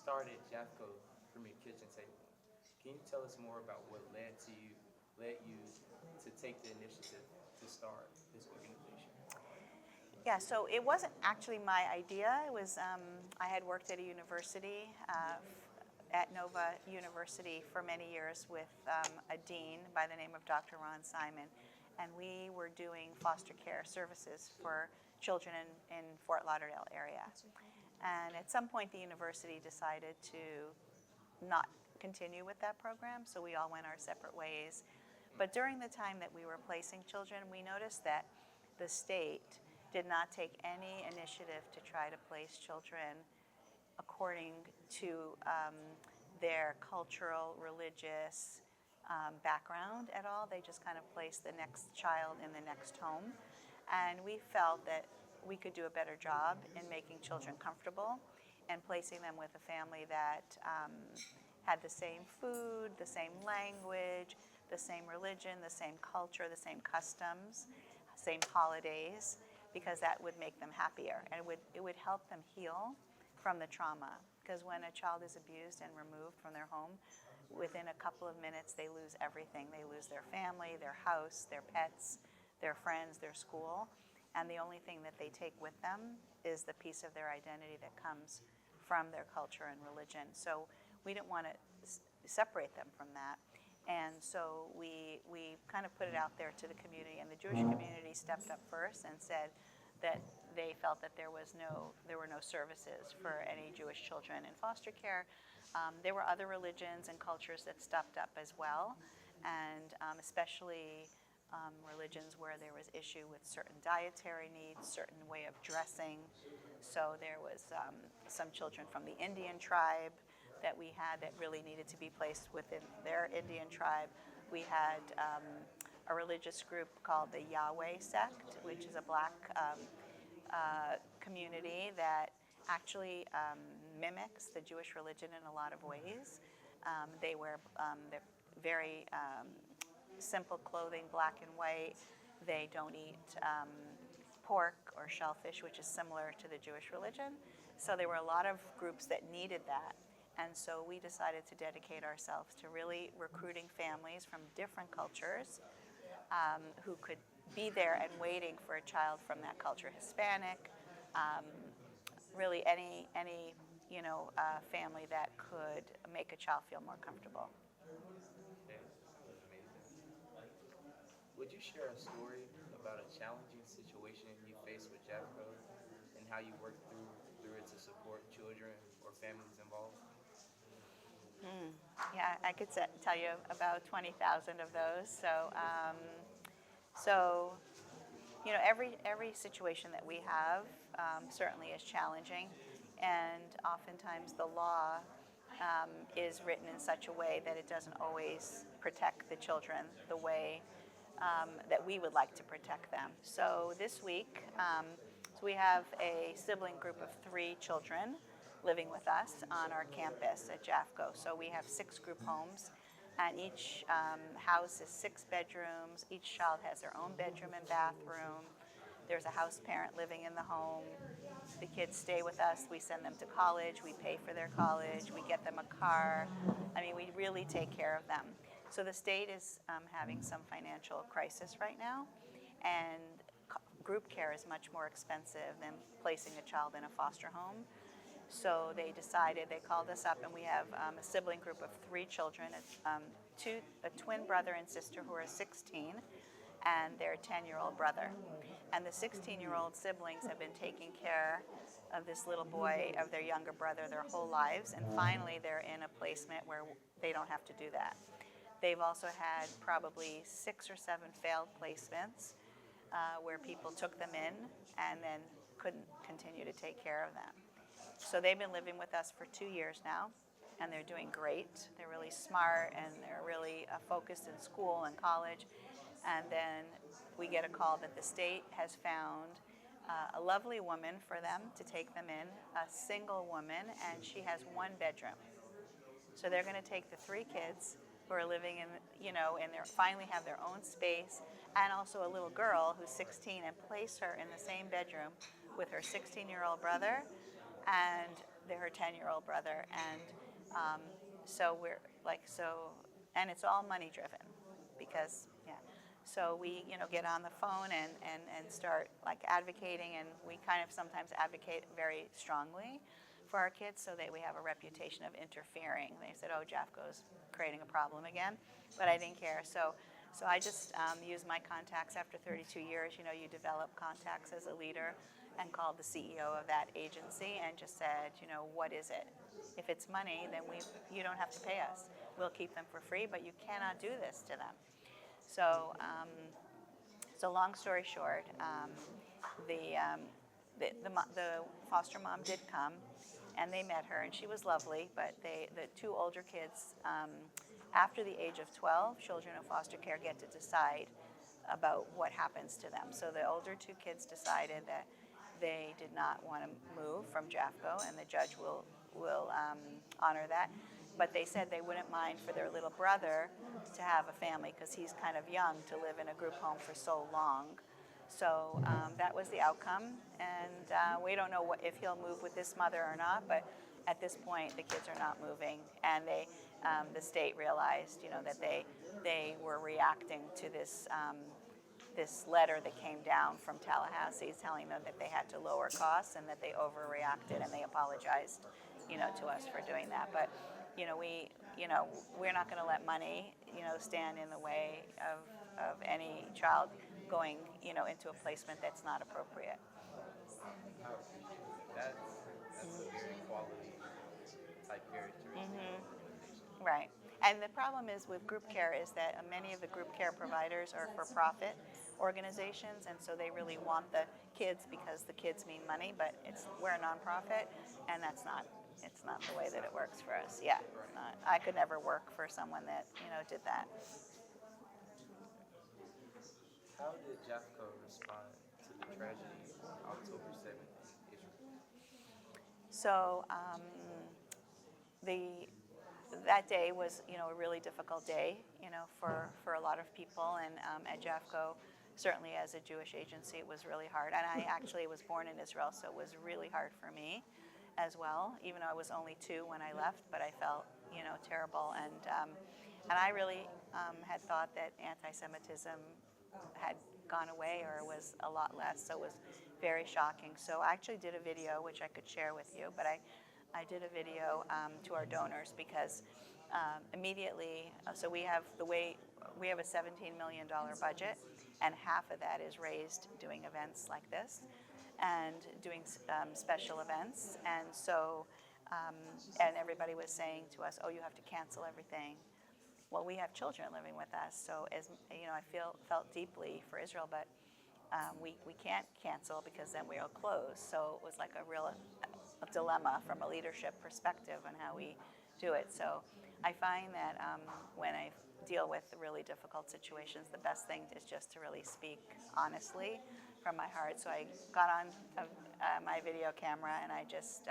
started JAFCO from your kitchen table. Can you tell us more about what led you to take the initiative to start this organization? Yeah, so it wasn't actually my idea. It was I had worked at a university, at Nova University for many years with a dean by the name of Dr. Ron Simon, and we were doing foster care services for children in Fort Lauderdale area. And at some point, the university decided to not continue with that program, so we all went our separate ways. But during the time that we were placing children, we noticed that the state did not take any initiative to try to place children according to their cultural, religious background at all. They just kind of placed the next child in the next home. And we felt that we could do a better job in making children comfortable and placing them with a family that had the same food, the same language, the same religion, the same culture, the same customs, same holidays, because that would make them happier, and it would help them heal from the trauma. Because when a child is abused and removed from their home, within a couple of minutes they lose everything. They lose their family, their house, their pets, their friends, their school, and the only thing that they take with them is the piece of their identity that comes from their culture and religion. So we didn't want to separate them from that. And so we kind of put it out there to the community, and the Jewish community stepped up first and said that they felt that there were no services for any Jewish children in foster care. There were other religions and cultures that stepped up as well, and especially religions where there was issue with certain dietary needs, certain way of dressing. So there was some children from the Indian tribe that we had that really needed to be placed within their Indian tribe. We had a religious group called the Yahweh sect, which is a black community that actually mimics the Jewish religion in a lot of ways. They wear very simple clothing, black and white. They don't eat pork or shellfish, which is similar to the Jewish religion. So there were a lot of groups that needed that. And so we decided to dedicate ourselves to really recruiting families from different cultures who could be there and waiting for a child from that culture, Hispanic, really any family that could make a child feel more comfortable. Yeah, that was amazing. Would you share a story about a challenging situation you faced with JAFCO and how you worked through it to support children or families involved? Yeah, I could tell you about 20,000 of those. So every situation that we have certainly is challenging, and oftentimes the law is written in such a way that it doesn't always protect the children the way that we would like to protect them. So this week, so we have a sibling group of 3 children living with us on our campus at JAFCO. So we have 6 group homes, and each house is 6 bedrooms. Each child has their own bedroom and bathroom. There's a house parent living in the home. The kids stay with us. We send them to college. We pay for their college. We get them a car. I mean, we really take care of them. So the state is having some financial crisis right now, and group care is much more expensive than placing a child in a foster home. So they called us up, and we have a sibling group of 3 children, a twin brother and sister who are 16, and their 10-year-old brother. And the 16-year-old siblings have been taking care of this little boy, of their younger brother, their whole lives, and finally they're in a placement where they don't have to do that. They've also had probably 6 or 7 failed placements where people took them in and then couldn't continue to take care of them. So they've been living with us for 2 years now, and they're doing great. They're really smart, and they're really focused in school and college. And then we get a call that the state has found a lovely woman for them to take them in, a single woman, and she has 1 bedroom. So they're going to take the 3 kids who are living finally have their own space, and also a little girl who's 16, and place her in the same bedroom with her 16-year-old brother. And they're her 10-year-old brother, and so we're like and it's all money driven, because so we get on the phone and start like advocating, and we kind of sometimes advocate very strongly for our kids so that we have a reputation of interfering. They said, oh, JAFCO's creating a problem again, but I didn't care. So I just used my contacts. After 32 years, you develop contacts as a leader, and called the CEO of that agency and just said, what is it? If it's money, then you don't have to pay us. We'll keep them for free, but you cannot do this to them. So long story short, the foster mom did come, and they met her, and she was lovely. But the two older kids, after the age of 12, children in foster care get to decide about what happens to them. So the older two kids decided that they did not want to move from JAFCO, and the judge will honor that. But they said they wouldn't mind for their little brother to have a family, because he's kind of young to live in a group home for so long. So that was the outcome, and we don't know if he'll move with this mother or not, but at this point the kids are not moving, and the state realized that they were reacting to this letter that came down from Tallahassee telling them that they had to lower costs and that they overreacted, and they apologized to us for doing that. But we're not going to let money stand in the way of any child going into a placement that's not appropriate. That's a very quality type characteristic. Right. And the problem is with group care is that many of the group care providers are for-profit organizations, and so they really want the kids because the kids mean money, but we're a nonprofit, and it's not the way that it works for us. Yeah, I could never work for someone that did that. How did JAFCO respond to the tragedy on October 7th in Israel? So that day was a really difficult day for a lot of people, and at JAFCO, certainly as a Jewish agency, it was really hard. And I actually was born in Israel, so it was really hard for me as well, even though I was only 2 when I left, but I felt terrible, and I really had thought that anti-Semitism had gone away or was a lot less, so it was very shocking. So I actually did a video, which I could share with you, but I did a video to our donors, because immediately, so we have a $17 million budget, and half of that is raised doing events like this and doing special events. And so and everybody was saying to us, oh, you have to cancel everything. Well, we have children living with us, so as I felt deeply for Israel, but we can't cancel because then we'll close. So it was like a real dilemma from a leadership perspective on how we do it. So I find that when I deal with really difficult situations, the best thing is just to really speak honestly from my heart. So I got on my video camera, and I just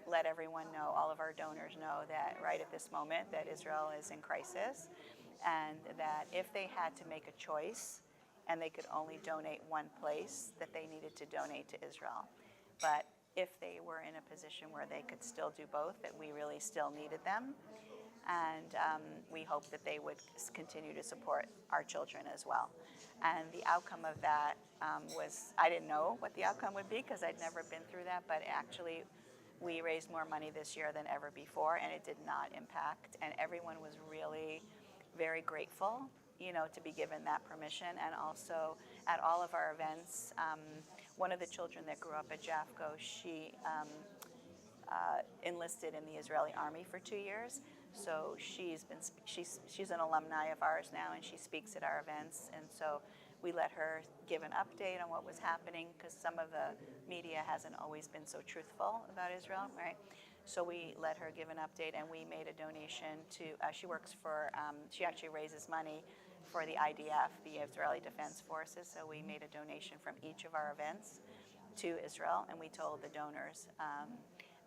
let everyone know, all of our donors know, that right at this moment that Israel is in crisis, and that if they had to make a choice and they could only donate one place, that they needed to donate to Israel. But if they were in a position where they could still do both, that we really still needed them, and we hope that they would continue to support our children as well. And the outcome of that was, I didn't know what the outcome would be because I'd never been through that, but actually we raised more money this year than ever before, and it did not impact, and everyone was really very grateful to be given that permission. And also at all of our events, one of the children that grew up at JAFCO, she enlisted in the Israeli army for 2 years. So she's an alumni of ours now, and she speaks at our events. And so we let her give an update on what was happening, because some of the media hasn't always been so truthful about Israel, right? So we let her give an update, and we made a donation to, she works for, she actually raises money for the IDF, the Israeli Defense Forces. So we made a donation from each of our events to Israel, and we told the donors.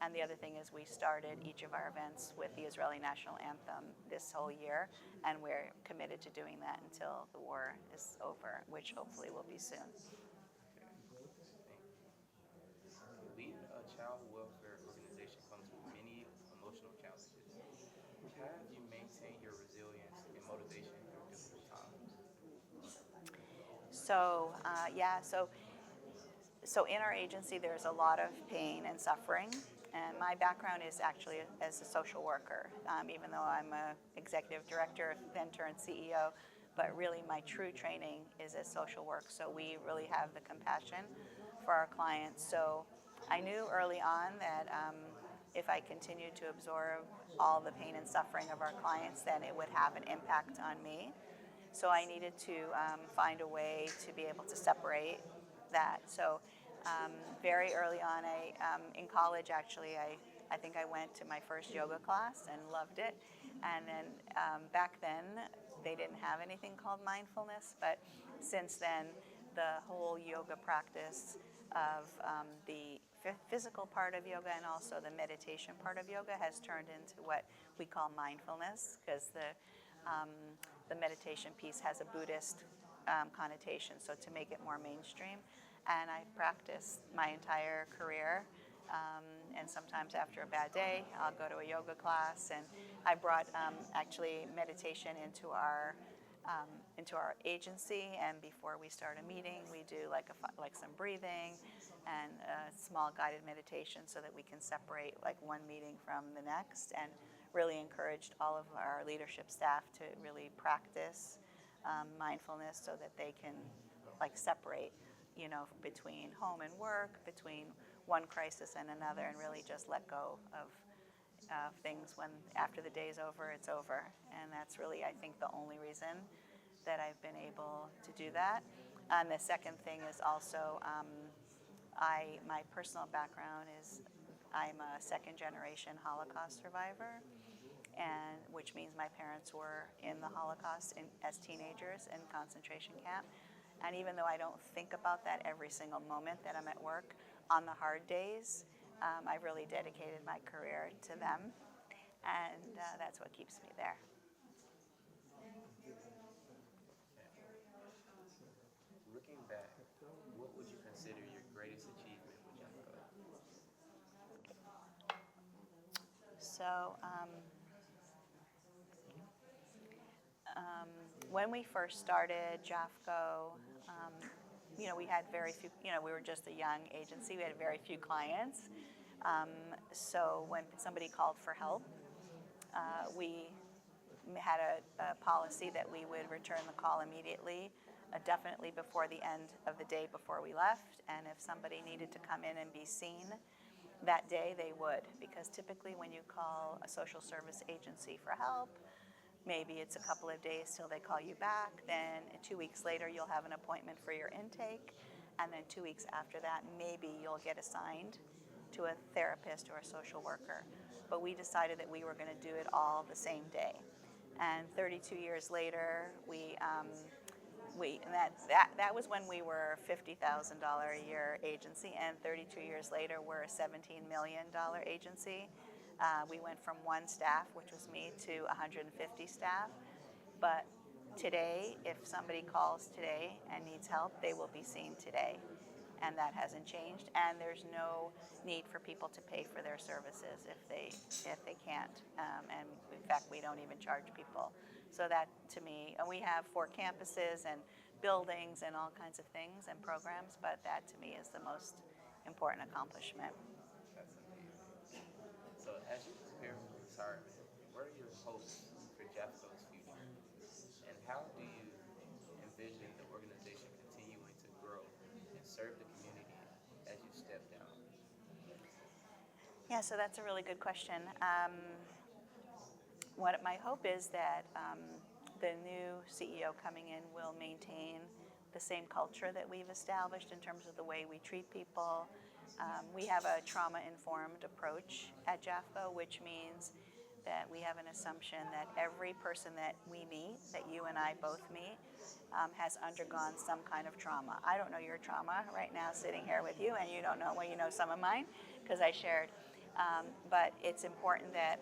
And the other thing is we started each of our events with the Israeli national anthem this whole year, and we're committed to doing that until the war is over, which hopefully will be soon. Leading a child welfare how have you maintained your resilience and motivation through difficult times? So, so in our agency, there's a lot of pain and suffering. And my background is actually as a social worker, even though I'm a executive director, then turned CEO. But really, my true training is as social work. So we really have the compassion for our clients. So I knew early on that if I continued to absorb all the pain and suffering of our clients, then it would have an impact on me. So I needed to find a way to be able to separate that. So very early on, in college actually, I think I went to my first yoga class and loved it. And then back then, they didn't have anything called mindfulness, but since then, the whole yoga practice of the physical part of yoga and also the meditation part of yoga has turned into what we call mindfulness, because the meditation piece has a Buddhist connotation, so to make it more mainstream. And I practiced my entire career, and sometimes after a bad day, I'll go to a yoga class. And I brought actually meditation into our agency, and before we start a meeting, we do like some breathing and a small guided meditation so that we can separate like one meeting from the next, and really encouraged all of our leadership staff to really practice mindfulness so that they can like separate, between home and work, between one crisis and another, and really just let go of things. When after the day's over, it's over. And that's really, I think, the only reason that I've been able to do that. And the second thing is also, my personal background is I'm a second generation Holocaust survivor, and which means my parents were in the Holocaust as teenagers in concentration camp. And even though I don't think about that every single moment that I'm at work, on the hard days, I've really dedicated my career to them, and that's what keeps me there. Looking back, what would you consider your greatest achievement with JAFCO? So when we first started JAFCO, we had very few, we were just a young agency. We had very few clients. So when somebody called for help, we had a policy that we would return the call immediately, definitely before the end of the day before we left. And if somebody needed to come in and be seen that day, they would. Because typically when you call a social service agency for help, maybe it's a couple of days till they call you back. Then 2 weeks later, you'll have an appointment for your intake. And then 2 weeks after that, maybe you'll get assigned to a therapist or a social worker. But we decided that we were going to do it all the same day. And 32 years later, that was when we were a $50,000 a year agency, and 32 years later, we're a $17 million agency. We went from one staff, which was me, to 150 staff. But today, if somebody calls today and needs help, they will be seen today. And that hasn't changed. And there's no need for people to pay for their services if they can't. And in fact, we don't even charge people. So that, to me, and we have 4 campuses and buildings and all kinds of things and programs, but that, to me, is the most important accomplishment. That's amazing. So as you prepare for retirement, what are your hopes for JAFCO's future? And how do you envision the organization continuing to grow and serve the community as you step down? Yeah, so that's a really good question. What my hope is that the new CEO coming in will maintain the same culture that we've established in terms of the way we treat people. We have a trauma-informed approach at JAFCO, which means that we have an assumption that every person that we meet, that you and I both meet, has undergone some kind of trauma. I don't know your trauma right now sitting here with you, and you don't know, well, you know some of mine because I shared. But it's important that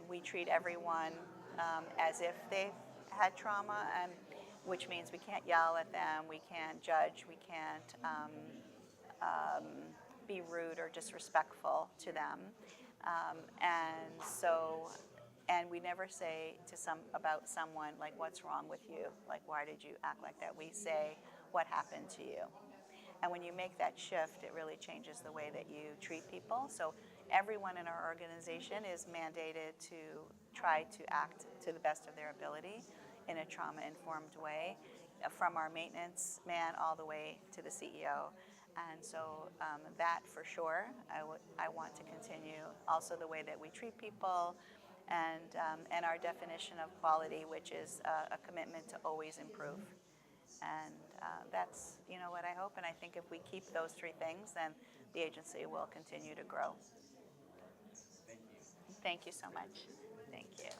we treat everyone as if they've had trauma, and which means we can't yell at them, we can't judge, we can't be rude or disrespectful to them. And we never say about someone, like, what's wrong with you? Like, why did you act like that? We say, what happened to you? And when you make that shift, it really changes the way that you treat people. So everyone in our organization is mandated to try to act to the best of their ability in a trauma-informed way, from our maintenance man all the way to the CEO. And so that for sure, I want to continue. Also the way that we treat people, and our definition of quality, which is a commitment to always improve. And that's, what I hope. And I think if we keep those three things, then the agency will continue to grow. Thank you. Thank you so much. Thank you.